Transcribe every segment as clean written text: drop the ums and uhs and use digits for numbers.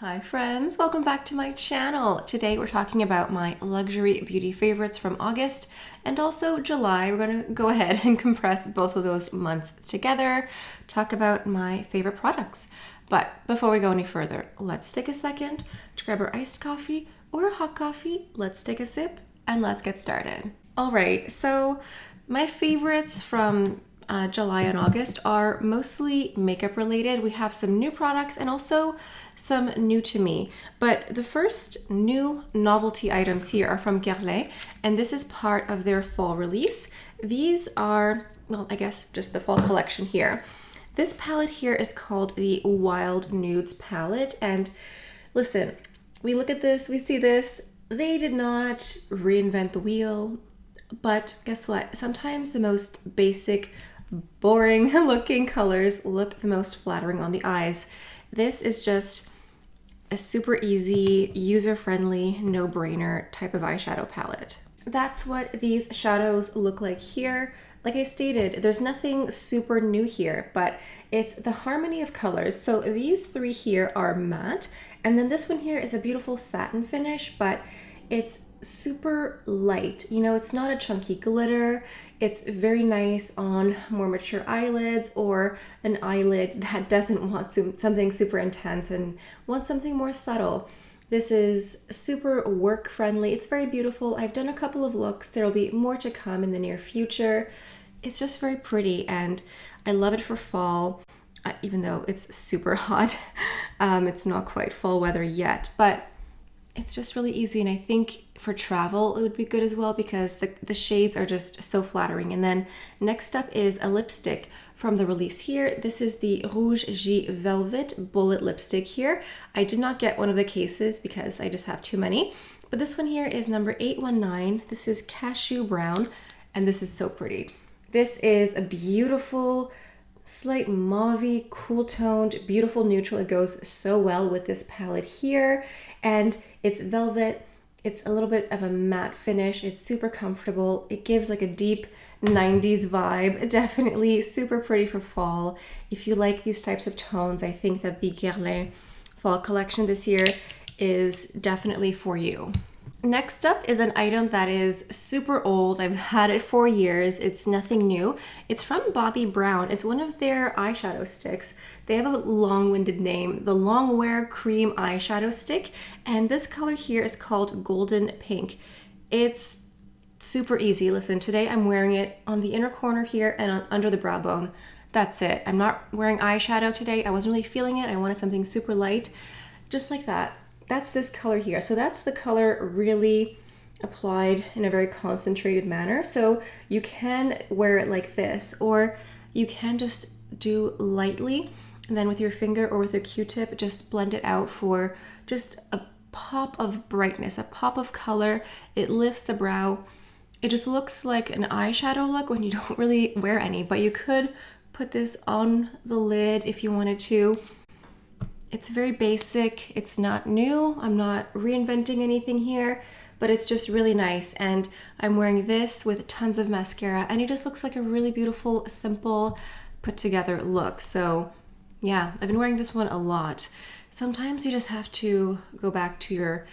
Hi friends, welcome back to my channel. Today we're talking about my luxury beauty favorites from August and also July. We're going to go ahead and compress both of those months together, talk about my favorite products. But before we go any further, let's take a second to grab our iced coffee or a hot coffee. Let's take a sip and let's get started. All right, so my favorites from July and August are mostly makeup related. We have some new products and also some new to me. But the first new novelty items here are from Guerlain, and this is part of their fall release. These are, well, I guess just the fall collection here. This palette here is called the Wild Nudes palette. And listen, we look at this, we see this. They did not reinvent the wheel, but guess what? Sometimes the most basic, boring looking colors look the most flattering on the eyes. This is just a super easy, user-friendly, no-brainer type of eyeshadow palette. That's what these shadows look like here. Like I stated, there's nothing super new here, but it's the harmony of colors. So these three here are matte, and then this one here is a beautiful satin finish, but it's super light. You know, it's not a chunky glitter. It's very nice on more mature eyelids or an eyelid that doesn't want something super intense and wants something more subtle. This is super work friendly. It's very beautiful. I've done a couple of looks. There'll be more to come in the near future. It's just very pretty and I love it for fall, even though it's super hot. It's not quite fall weather yet, but it's just really easy, and I think for travel it would be good as well because the shades are just so flattering. And then next up is a lipstick from the release here. This is the Rouge G Velvet Bullet lipstick here. I did not get one of the cases because I just have too many, but this one here is number 819. This is Cashew Brown, and this is so pretty. This is a beautiful, slight mauve-y, cool-toned, beautiful neutral. It goes so well with this palette here, and it's velvet. It's a little bit of a matte finish. It's super comfortable. It gives like a deep 90s vibe. Definitely super pretty for fall. If you like these types of tones, I think that the Guerlain fall collection this year is definitely for you. Next up is an item that is super old. I've had it for years. It's nothing new. It's from Bobbi Brown. It's one of their eyeshadow sticks. They have a long-winded name, the Longwear Cream Eyeshadow Stick. And this color here is called Golden Pink. It's super easy. Listen, today I'm wearing it on the inner corner here and under the brow bone. That's it. I'm not wearing eyeshadow today. I wasn't really feeling it. I wanted something super light, just like that. That's this color here. So that's the color really applied in a very concentrated manner. So you can wear it like this, or you can just do lightly, and then with your finger or with a Q-tip, just blend it out for just a pop of brightness, a pop of color. It lifts the brow. It just looks like an eyeshadow look when you don't really wear any, but you could put this on the lid if you wanted to. It's very basic, it's not new, I'm not reinventing anything here, but it's just really nice. And I'm wearing this with tons of mascara, and it just looks like a really beautiful, simple, put together look. So yeah, I've been wearing this one a lot. Sometimes you just have to go back to your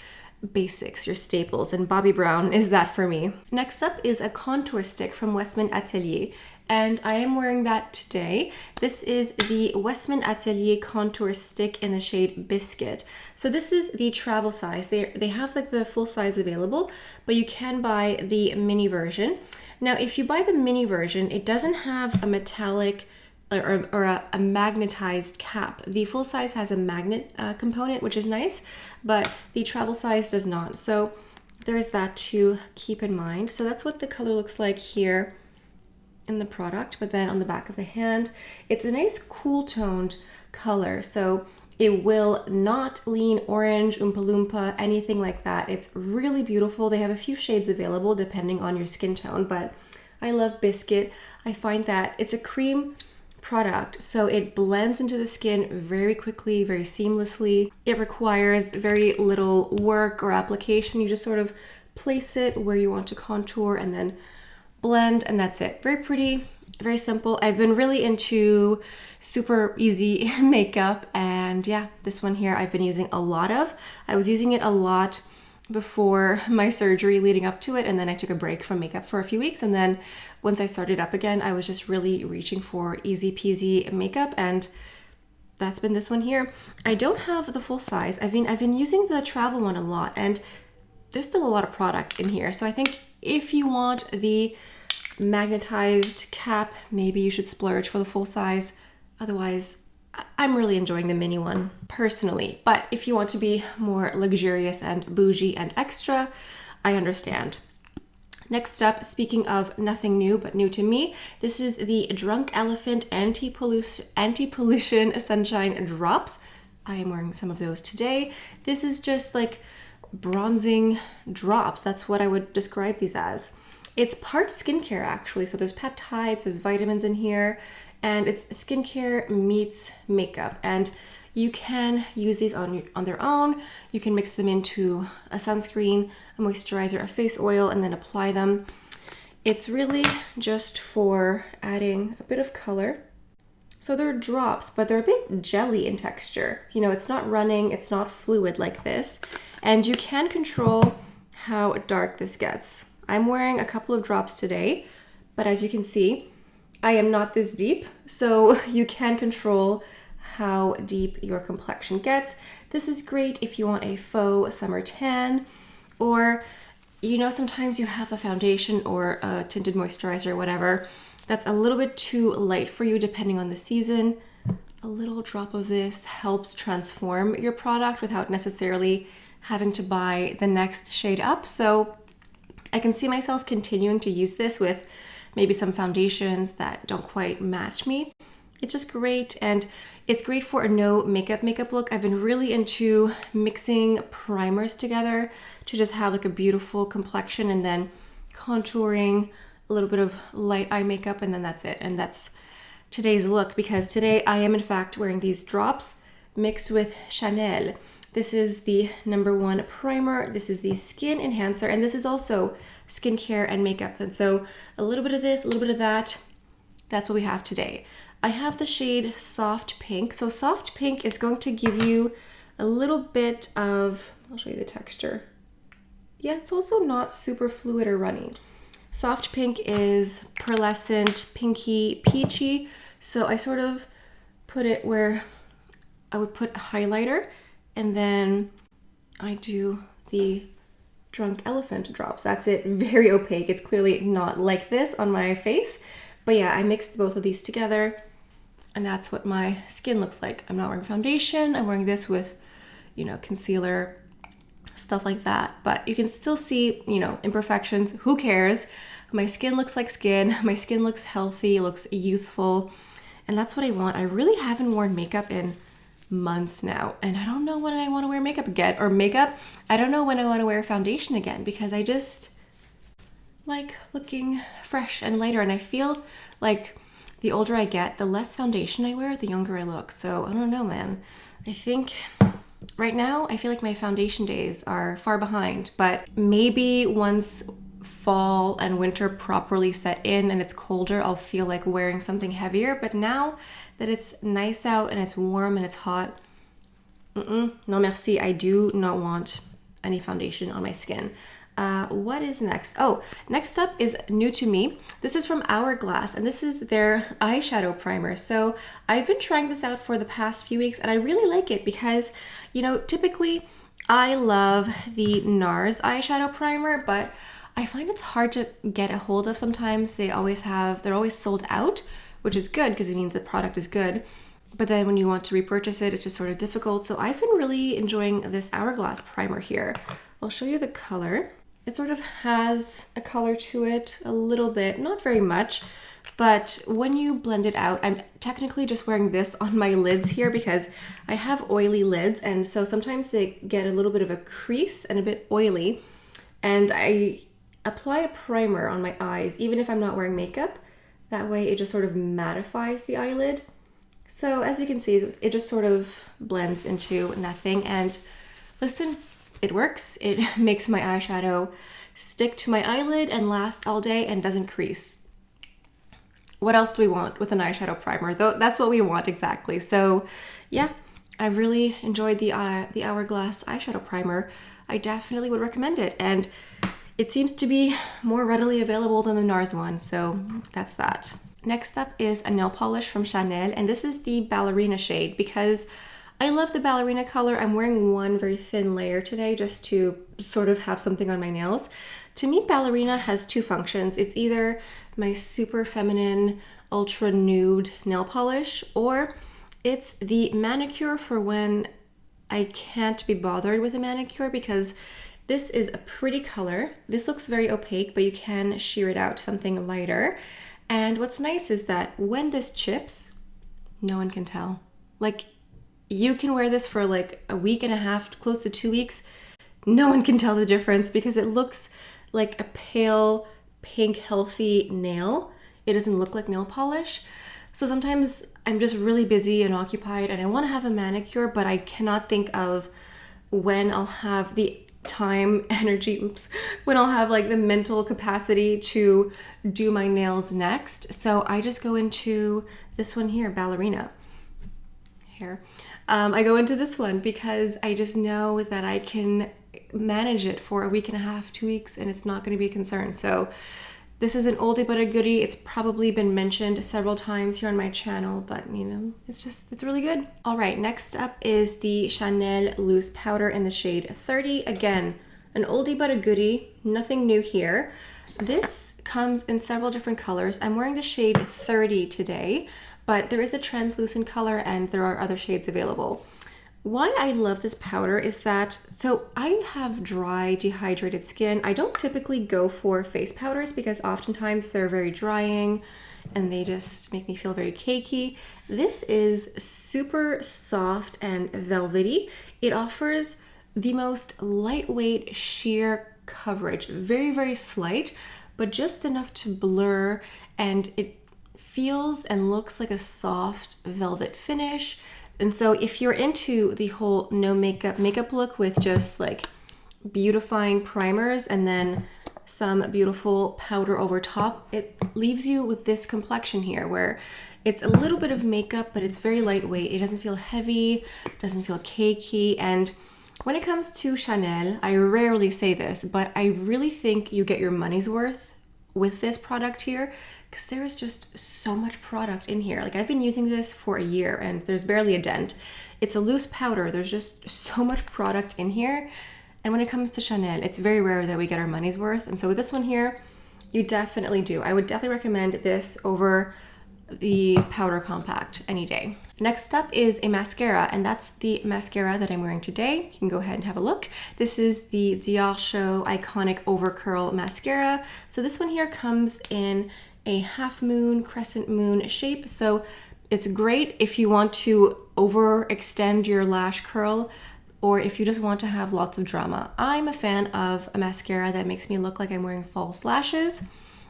basics, your staples, and Bobbi Brown is that for me. Next up is a contour stick from Westman Atelier, and I am wearing that today. This is the Westman Atelier contour stick in the shade Biscuit. So this is the travel size. They have like the full size available, but you can buy the mini version. Now, if you buy the mini version, it doesn't have a metallic or a magnetized cap. The full size has a magnet component, which is nice, but the travel size does not. So there's that to keep in mind. So that's what the color looks like here in the product, but then on the back of the hand, it's a nice cool toned color. So it will not lean orange, Oompa Loompa, anything like that. It's really beautiful. They have a few shades available depending on your skin tone, but I love Biscuit. I find that it's a cream product, so it blends into the skin very quickly, very seamlessly. It requires very little work or application. You just sort of place it where you want to contour and then blend, and that's it. Very pretty. very simple. I've been really into super easy makeup, and yeah, this one here I've been using a lot of. I was using it a lot before my surgery leading up to it, and then I took a break from makeup for a few weeks, and then once I started up again, I was just really reaching for easy peasy makeup, and that's been this one here. I don't have the full size. I've been using the travel one a lot, and there's still a lot of product in here. So I think if you want the magnetized cap, maybe you should splurge for the full size. Otherwise, I'm really enjoying the mini one personally. But if you want to be more luxurious and bougie and extra, I understand. Next up, speaking of nothing new, but new to me, this is the Drunk Elephant Anti-Pollution Sunshine Drops. I am wearing some of those today. This is just like bronzing drops. That's what I would describe these as. It's part skincare actually. So there's peptides, there's vitamins in here, and it's skincare meets makeup. And you can use these on their own. You can mix them into a sunscreen, a moisturizer, a face oil, and then apply them. It's really just for adding a bit of color. So they're drops, but they're a bit jelly in texture. You know, it's not running, it's not fluid like this. And you can control how dark this gets. I'm wearing a couple of drops today, but as you can see, I am not this deep. So you can control how deep your complexion gets. This is great if you want a faux summer tan, or you know, sometimes you have a foundation or a tinted moisturizer or whatever that's a little bit too light for you depending on the season. A little drop of this helps transform your product without necessarily having to buy the next shade up. So I can see myself continuing to use this with maybe some foundations that don't quite match me. It's just great, and it's great for a no makeup look. I've been really into mixing primers together to just have like a beautiful complexion, and then contouring, a little bit of light eye makeup, and then that's it. And that's today's look, because today I am in fact wearing these drops mixed with Chanel. This is the #1 primer. This is the skin enhancer, and this is also skincare and makeup. And so a little bit of this, a little bit of that. That's what we have today. I have the shade Soft Pink. So Soft Pink is going to give you a little bit of, I'll show you the texture. Yeah, it's also not super fluid or runny. Soft Pink is pearlescent, pinky, peachy. So I sort of put it where I would put a highlighter, and then I do the Drunk Elephant drops. That's it, very opaque. It's clearly not like this on my face. But yeah, I mixed both of these together, and that's what my skin looks like. I'm not wearing foundation. I'm wearing this with, you know, concealer, stuff like that. But you can still see, you know, imperfections. Who cares? My skin looks like skin. My skin looks healthy, looks youthful. And that's what I want. I really haven't worn makeup in months now, and I don't know when I want to wear makeup again, or I don't know when I want to wear foundation again, because I just like looking fresh and lighter, and I feel like the older I get, the less foundation I wear, the younger I look. So I don't know, man. I think right now I feel like my foundation days are far behind, but maybe once fall and winter properly set in and it's colder, I'll feel like wearing something heavier. But now that it's nice out and it's warm and it's hot, no merci. I do not want any foundation on my skin. What is next? Oh, next up is new to me. This is from Hourglass, and this is their eyeshadow primer. So I've been trying this out for the past few weeks, and I really like it because, you know, typically I love the NARS eyeshadow primer, but I find it's hard to get a hold of sometimes. They're always sold out, which is good because it means the product is good. But then when you want to repurchase it, it's just sort of difficult. So I've been really enjoying this Hourglass primer here. I'll show you the color. It sort of has a color to it a little bit, not very much, but when you blend it out, I'm technically just wearing this on my lids here because I have oily lids, and so sometimes they get a little bit of a crease and a bit oily, and I apply a primer on my eyes even if I'm not wearing makeup. That way it just sort of mattifies the eyelid. So as you can see, it just sort of blends into nothing, and listen, it works. It makes my eyeshadow stick to my eyelid and last all day and doesn't crease. what else do we want with an eyeshadow primer? Though that's what we want exactly. So yeah, I really enjoyed the Hourglass eyeshadow primer. I definitely would recommend it. And it seems to be more readily available than the NARS one. So that's that. Next up is a nail polish from Chanel. And this is the Ballerina shade because I love the ballerina color. I'm wearing one very thin layer today just to sort of have something on my nails. To me, ballerina has two functions. It's either my super feminine, ultra nude nail polish, or it's the manicure for when I can't be bothered with a manicure, because this is a pretty color. This looks very opaque, but you can sheer it out to something lighter. And what's nice is that when this chips, no one can tell. Like, you can wear this for like a week and a half, close to 2 weeks. No one can tell the difference because it looks like a pale pink healthy nail. It doesn't look like nail polish. So sometimes I'm just really busy and occupied and I want to have a manicure, but I cannot think of when I'll have the time, energy, when I'll have like the mental capacity to do my nails next. So I just go into this one here, Ballerina. Here. I go into this one because I just know that I can manage it for a week and a half, 2 weeks, and it's not going to be a concern. So this is an oldie but a goodie. It's probably been mentioned several times here on my channel, but you know, it's really good. All right, next up is the Chanel loose powder in the shade 30. Again, an oldie but a goodie, nothing new here. This comes in several different colors. I'm wearing the shade 30 today, but there is a translucent color and there are other shades available. Why I love this powder is that, so I have dry, dehydrated skin. I don't typically go for face powders because oftentimes they're very drying and they just make me feel very cakey. This is super soft and velvety. It offers the most lightweight sheer coverage, very, very slight, but just enough to blur, and it feels and looks like a soft velvet finish. And so if you're into the whole no makeup look with just like beautifying primers and then some beautiful powder over top, it leaves you with this complexion here where it's a little bit of makeup, but it's very lightweight. It doesn't feel heavy, doesn't feel cakey. And when it comes to Chanel, I rarely say this, but I really think you get your money's worth with this product here, because there is just so much product in here. Like, I've been using this for a year and there's barely a dent. It's a loose powder. There's just so much product in here. And when it comes to Chanel, it's very rare that we get our money's worth. And so with this one here, you definitely do. I would definitely recommend this over the powder compact any day. Next up is a mascara, and that's the mascara that I'm wearing today. You can go ahead and have a look. This is the Dior Show Iconic Over Curl Mascara. So this one here comes in a half moon, crescent moon shape. So it's great if you want to overextend your lash curl or if you just want to have lots of drama. I'm a fan of a mascara that makes me look like I'm wearing false lashes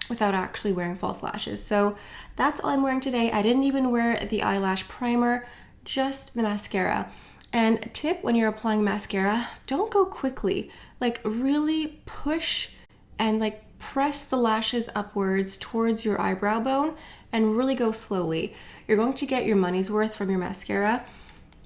without actually wearing false lashes. So that's all I'm wearing today. I didn't even wear the eyelash primer, just the mascara. And tip when you're applying mascara, don't go quickly. Like, really push and like press the lashes upwards towards your eyebrow bone and really go slowly. You're going to get your money's worth from your mascara.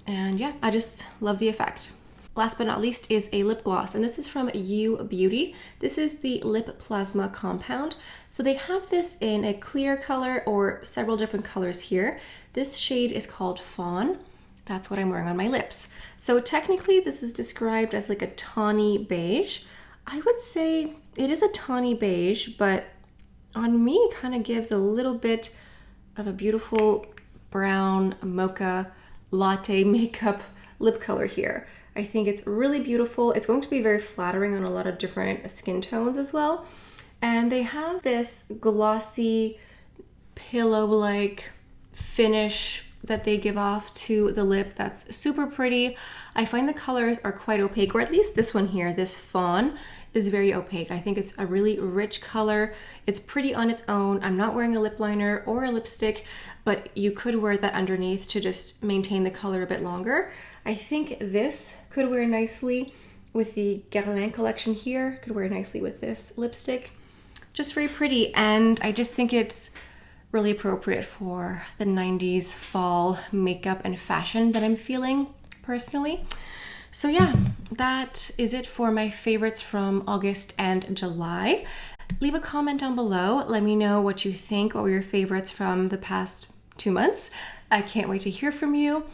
And yeah, I just love the effect. Last but not least is a lip gloss, and this is from You Beauty. This is the Lip Plasma Compound. So they have this in a clear color or several different colors here. This shade is called Fawn. That's what I'm wearing on my lips. So technically this is described as like a tawny beige. I would say it is a tawny beige, but on me it kind of gives a little bit of a beautiful brown mocha latte makeup lip color here. I think it's really beautiful. It's going to be very flattering on a lot of different skin tones as well. And they have this glossy pillow-like finish that they give off to the lip that's super pretty. I find the colors are quite opaque, or at least this one here, this Fawn, is very opaque. I think it's a really rich color. It's pretty on its own. I'm not wearing a lip liner or a lipstick, but you could wear that underneath to just maintain the color a bit longer. I think this could wear nicely with the Guerlain collection here. Could wear nicely with this lipstick. Just very pretty, and I just think it's really appropriate for the 90s fall makeup and fashion that I'm feeling personally. So yeah, that is it for my favorites from August and July. Leave a comment down below. Let me know what you think. What were your favorites from the past 2 months? I can't wait to hear from you.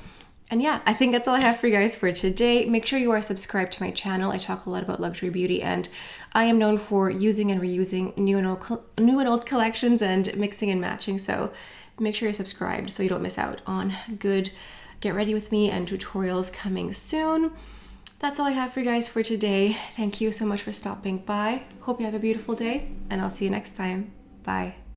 And yeah, I think that's all I have for you guys for today. Make sure you are subscribed to my channel. I talk a lot about luxury beauty, and I am known for using and reusing new and old collections and mixing and matching. So make sure you're subscribed so you don't miss out on good get ready with me and tutorials coming soon. That's all I have for you guys for today. Thank you so much for stopping by. Hope you have a beautiful day, and I'll see you next time. Bye.